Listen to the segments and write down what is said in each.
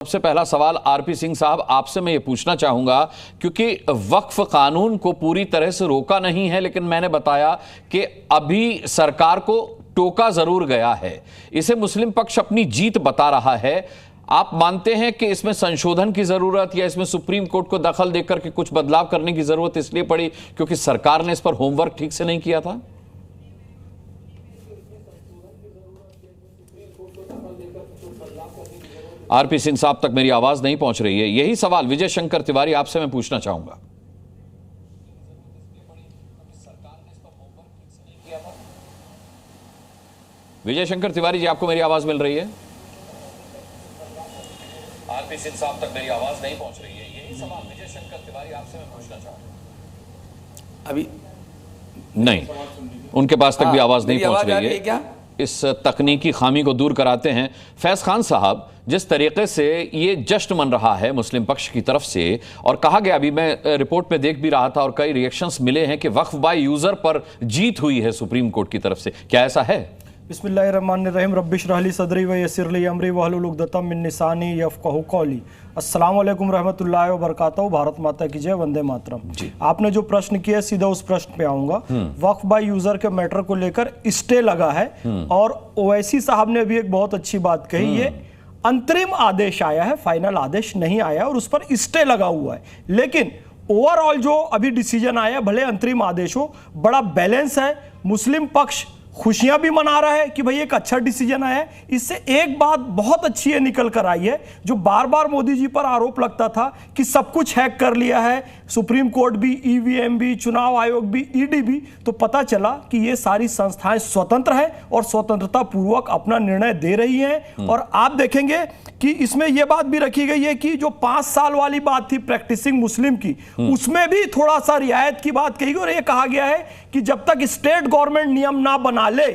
सबसे पहला सवाल आरपी सिंह साहब आपसे मैं ये पूछना चाहूंगा, क्योंकि वक्फ कानून को पूरी तरह से रोका नहीं है, लेकिन मैंने बताया कि अभी सरकार को टोका जरूर गया है। इसे मुस्लिम पक्ष अपनी जीत बता रहा है। आप मानते हैं कि इसमें संशोधन की जरूरत या इसमें सुप्रीम कोर्ट को दखल देकर के कुछ बदलाव करने की जरूरत इसलिए पड़ी क्योंकि सरकार ने इस पर होमवर्क ठीक से नहीं किया था? आरपी सिंह साहब तक मेरी आवाज नहीं पहुंच रही है। यही सवाल विजय शंकर तिवारी आपसे मैं पूछना चाहूंगा। विजय शंकर तिवारी जी, आपको मेरी आवाज मिल रही है? आरपी सिंह साहब तक मेरी आवाज नहीं पहुंच रही है। यही सवाल विजय शंकर तिवारी आपसे मैं पूछना चाहूंगा। अभी नहीं, उनके पास तक भी आवाज नहीं पहुंच रही है। क्या इस तकनीकी खामी को दूर कराते हैं। फैज खान साहब, जिस तरीके से ये जश्न मन रहा है मुस्लिम पक्ष की तरफ से, और कहा गया, अभी मैं रिपोर्ट में देख भी रहा था और कई रिएक्शंस मिले हैं कि वक्फ बाय यूजर पर जीत हुई है सुप्रीम कोर्ट की तरफ से, क्या ऐसा है? बिस्मिल्लाहिर्रहमानिर्रहीम रब्बिश रहली सदरी व यस्सिर ली अमरी वहलुल उक़दतम मिन लिसानी यफ़क़हू क़ौली। अस्सलाम वालेकुम रहमतुल्लाहि व बरकातहू। भारत माता की जय, वंदे मातरम। आपने जो प्रश्न किया, सीधा उस प्रश्न पे आऊंगा। वक्फ बाय यूजर के मैटर को लेकर स्टे लगा है और ओवैसी साहब ने भी एक बहुत अच्छी बात कही, ये अंतरिम आदेश आया है, फाइनल आदेश नहीं आया और उस पर स्टे लगा हुआ है। लेकिन ओवरऑल जो अभी डिसीजन आया, भले अंतरिम आदेश हो, बड़ा बैलेंस है। मुस्लिम पक्ष खुशियां भी मना रहा है कि भाई एक अच्छा डिसीजन आया है। इससे एक बात बहुत अच्छी है निकल कर आई है, जो बार बार मोदी जी पर आरोप लगता था कि सब कुछ हैक कर लिया है, सुप्रीम कोर्ट भी, ईवीएम भी, चुनाव आयोग भी, ईडी भी, तो पता चला कि ये सारी संस्थाएं स्वतंत्र हैं और स्वतंत्रता पूर्वक अपना निर्णय दे रही हैं। और आप देखेंगे कि इसमें यह बात भी रखी गई है कि जो 5 साल वाली बात थी प्रैक्टिसिंग मुस्लिम की, उसमें भी थोड़ा सा रियायत की बात कही गई और यह कहा गया है कि जब तक स्टेट गवर्नमेंट नियम ना बना ले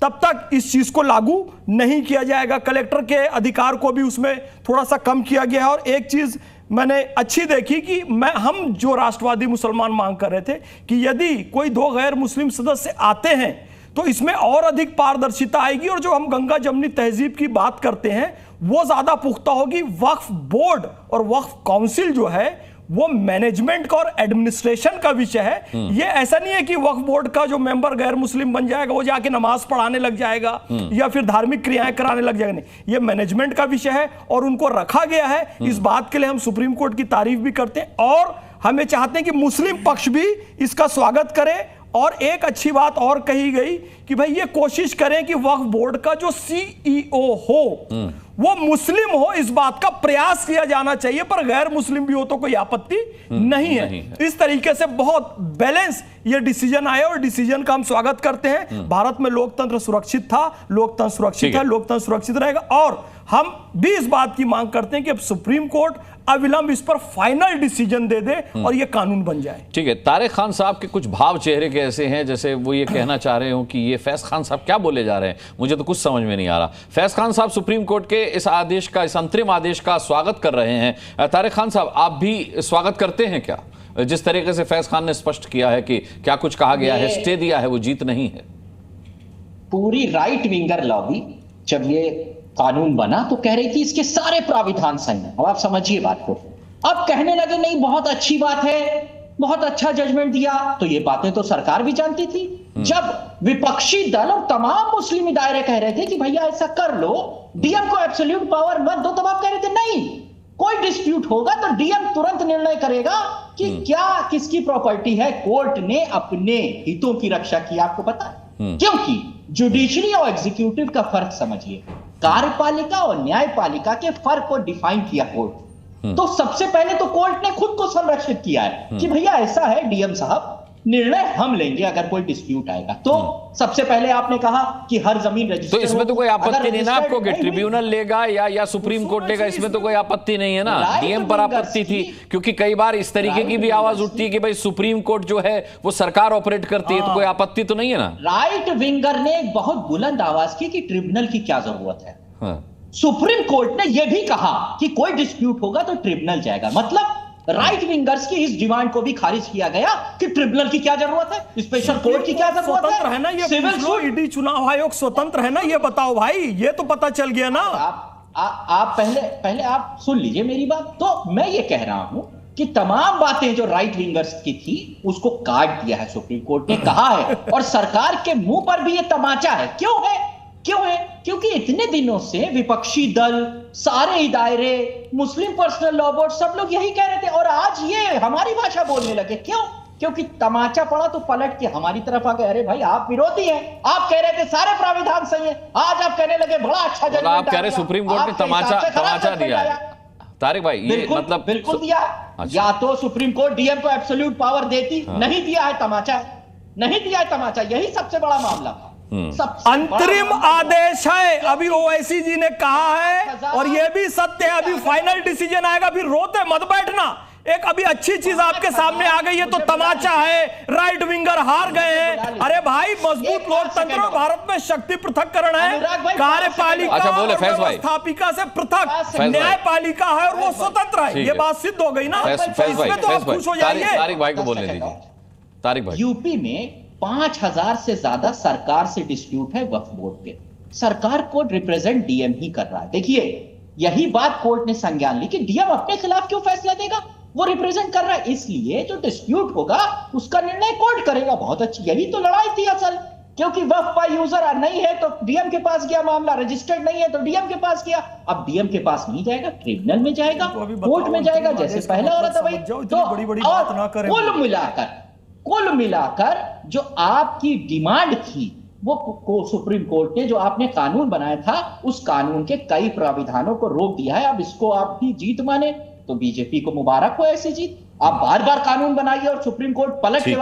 तब तक इस चीज को लागू नहीं किया जाएगा। कलेक्टर के अधिकार को भी उसमें थोड़ा सा कम किया गया है। और एक चीज मैंने अच्छी देखी कि हम जो राष्ट्रवादी मुसलमान मांग कर रहे थे कि यदि कोई 2 गैर मुस्लिम सदस्य आते हैं तो इसमें और अधिक पारदर्शिता आएगी और जो हम गंगा जमनी तहजीब की बात करते हैं वो ज्यादा पुख्ता होगी। वक्फ बोर्ड और वक्फ काउंसिल जो है वो मैनेजमेंट का और एडमिनिस्ट्रेशन का विषय है। ये ऐसा नहीं है कि वक्फ बोर्ड का जो मेंबर गैर मुस्लिम बन जाएगा वो जाके नमाज पढ़ाने लग जाएगा या फिर धार्मिक क्रियाएं कराने लग जाएगा, नहीं, ये मैनेजमेंट का विषय है और उनको रखा गया है। इस बात के लिए हम सुप्रीम कोर्ट की तारीफ भी करते हैं और हमें चाहते हैं कि मुस्लिम पक्ष भी इसका स्वागत करे। और एक अच्छी बात और कही गई कि भाई ये कोशिश करें कि वक्फ बोर्ड का जो सीईओ हो वो मुस्लिम हो, इस बात का प्रयास किया जाना चाहिए, पर गैर मुस्लिम भी हो तो कोई आपत्ति नहीं है। इस तरीके से बहुत बैलेंस ये डिसीजन आया और डिसीजन का हम स्वागत करते हैं। भारत में लोकतंत्र सुरक्षित था, लोकतंत्र सुरक्षित है, लोकतंत्र सुरक्षित रहेगा और हम भी इस बात की मांग करते हैं कि अब सुप्रीम कोर्ट अविलंब इस पर फाइनल डिसीजन दे दे और ये कानून बन जाए। ठीक है, तारिक खान साहब के कुछ भाव चेहरे के ऐसे हैं जैसे वो ये कहना चाह रहे हो कि ये फैज खान साहब क्या बोले जा रहे हैं, मुझे तो कुछ समझ में नहीं आ रहा। फैज खान साहब सुप्रीम कोर्ट के इस आदेश का, इस अंतरिम आदेश का स्वागत कर रहे हैं। तारिक खान साहब, आप भी स्वागत करते हैं क्या? जिस तरीके से फैज खान ने स्पष्ट किया है कि क्या कुछ कहा गया है, स्टे दिया है, वो जीत नहीं है। पूरी राइट विंगर लॉबी जब ये कानून बना तो कह रही थी इसके सारे प्राविधान सही हैं। अब आप समझिए बात को। अब कहने लगे नहीं बहुत अच्छी बात है, बहुत अच्छा जजमेंट दिया, तो ये बातें तो सरकार भी जानती थी। जब विपक्षी दल और तमाम मुस्लिम दायरे कह रहे थे कि भैया ऐसा कर लो, डीएम को एब्सोल्यूट पावर मत दो, तब आप कह रहे थे नहीं, कोई डिस्प्यूट होगा तो डीएम तुरंत निर्णय करेगा कि क्या किसकी प्रॉपर्टी है। कोर्ट ने अपने हितों की रक्षा की, आपको पता है, क्योंकि जुडिशरी और एग्जीक्यूटिव का फर्क समझिए, कार्यपालिका और न्यायपालिका के फर्क को डिफाइन किया कोर्ट। तो सबसे पहले तो कोर्ट ने खुद को संरक्षित किया है कि भैया ऐसा है डीएम साहब, निर्णय हम लेंगे अगर कोई डिस्प्यूट आएगा। तो सबसे पहले आपने कहा कि हर जमीन रजिस्टर, तो इसमें तो कोई आपत्ति नहीं ना आपको कि ट्रिब्यूनल लेगा या सुप्रीम कोर्ट लेगा, इसमें तो कोई आपत्ति नहीं है ना। डीएम पर आपत्ति थी क्योंकि कई बार इस तरीके की भी आवाज उठती है कि भाई सुप्रीम कोर्ट जो है वो सरकार ऑपरेट करती है, तो कोई आपत्ति तो नहीं है ना। राइट विंगर ने एक बहुत बुलंद आवाज की कि ट्रिब्यूनल की क्या जरूरत है। सुप्रीम कोर्ट ने यह भी कहा कि कोई डिस्प्यूट होगा तो ट्रिब्यूनल जाएगा। मतलब राइट विंगर्स की इस डिमांड को भी खारिज किया गया कि ट्रिब्यूनल की क्या जरूरत है, स्पेशल कोर्ट की क्या जरूरत स्वतंत्र है ना ये, सिविल ईडी चुनाव आयोग स्वतंत्र है ना, ये बताओ भाई, ये तो पता चल गया ना। आप पहले आप सुन लीजिए मेरी बात। तो मैं ये कह रहा हूं कि तमाम बातें जो राइट विंगर्स की थी उसको काट दिया है सुप्रीम कोर्ट ने, कहा है, और सरकार के मुंह पर भी ये तमाचा है। क्यों है? क्योंकि इतने दिनों से विपक्षी दल, सारे इदारे, मुस्लिम पर्सनल लॉ बोर्ड, सब लोग यही कह रहे थे, और आज ये हमारी भाषा बोलने लगे। क्यों? क्योंकि तमाचा पड़ा तो पलट के हमारी तरफ आ गए। अरे भाई आप विरोधी हैं, आप कह रहे थे सारे प्राविधान सही है, आज आप कहने लगे बड़ा अच्छा जजमेंट आप कह रहे सुप्रीम कोर्ट ने तमाचा दिया है। तारिक भाई ये मतलब बिल्कुल दिया। या तो सुप्रीम कोर्ट डीएम को एब्सोल्यूट पावर देती, नहीं दिया है तमाचा, नहीं दिया है तमाचा, यही सबसे बड़ा मामला था। अंतरिम आदेश है, अभी ओवैसी जी ने कहा है, और यह भी सत्य है, अभी फाइनल डिसीजन आएगा, फिर रोते मत बैठना। एक अभी अच्छी चीज आपके सामने आ गई है तो तमाचा है, राइट विंगर हार गए हैं। अरे भाई मजबूत लोकतंत्र, भारत में शक्ति पृथक्करण है, कार्यपालिका और व्यवस्थापिका से पृथक न्यायपालिका है और वो स्वतंत्र है। ये बात सिद्ध हो गई ना, इसमें तो आप खुश हो जाइए। तारिक भाई को बोलने दीजिए। तारिक भाई, यूपी में 5000 से ज्यादा सरकार से डिस्प्यूट है वक्फ बोर्ड पे, सरकार को रिप्रेजेंट डीएम ही कर रहा है। देखिए यही बात कोर्ट ने संज्ञान ली कि डीएम अपने खिलाफ क्यों फैसला देगा, वो रिप्रेजेंट कर रहा है, इसलिए जो डिस्प्यूट होगा उसका निर्णय कोर्ट करेगा। बहुत अच्छी, यही तो लड़ाई थी असल, क्योंकि वक्फ का यूजर नहीं है तो डीएम के पास गया मामला, रजिस्टर्ड नहीं है तो डीएम के पास गया। अब डीएम के पास नहीं जाएगा, ट्रिब्यूनल में जाएगा, कोर्ट में जाएगा, जैसे पहले हो रहा था भाई। तो कुल मिलाकर जो आपकी डिमांड थी वो सुप्रीम कोर्ट ने, जो आपने कानून बनाया था, उस कानून के कई प्राविधानों को रोक दिया है। अब इसको आप भी जीत माने तो बीजेपी को मुबारक हो ऐसी जीत। आप बार बार कानून बनाइए और सुप्रीम कोर्ट पलट के